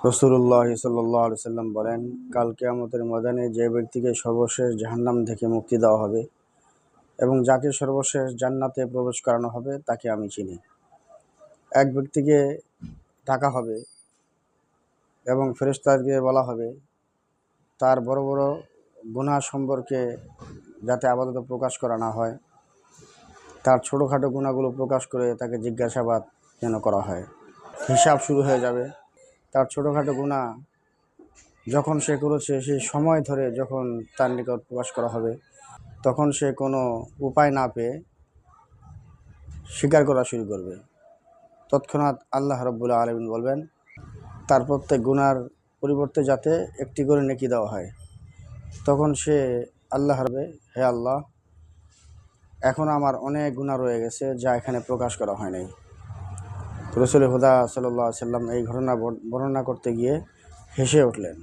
রাসূলুল্লাহ সাল্লাল্লাহু আলাইহি সাল্লাম বলেন, কাল কিয়ামতের ময়দানে যে ব্যক্তিকে সর্বশেষ জাহান্নাম থেকে মুক্তি দেওয়া হবে এবং যাকে সর্বশেষ জান্নাতে প্রবেশ করানো হবে তাকে আমি চিনি। এক ব্যক্তিকে ডাকা হবে এবং ফেরেশতাদেরকে বলা হবে তার বড় বড় গুনাহ সম্পর্কে যাতে আপাতত প্রকাশ করা না হয়, তার ছোটোখাটো গুনাহগুলো প্রকাশ করে তাকে জিজ্ঞাসাবাদ যেন করা হয়। হিসাব শুরু হয়ে যাবে। তার ছোটোখাটো গুনাহ যখন সে করেছে সেই সময় ধরে যখন তার নিকট প্রকাশ করা হবে, তখন সে কোনো উপায় না পেয়ে স্বীকার করা শুরু করবে। তৎক্ষণাৎ আল্লাহ রাব্বুল আলামিন বলবেন তার প্রত্যেক গুনার পরিবর্তে যাতে একটি করে নেকি দেওয়া হয়। তখন সে আল্লাহ হবে, হে আল্লাহ, এখন আমার অনেক গুনাহ রয়ে গেছে যা এখানে প্রকাশ করা হয় নাই। রাসূল হুদা সাল্লাল্লাহু আলাইহি সাল্লাম এই ঘটনা বর্ণনা করতে গিয়ে হেসে উঠলেন।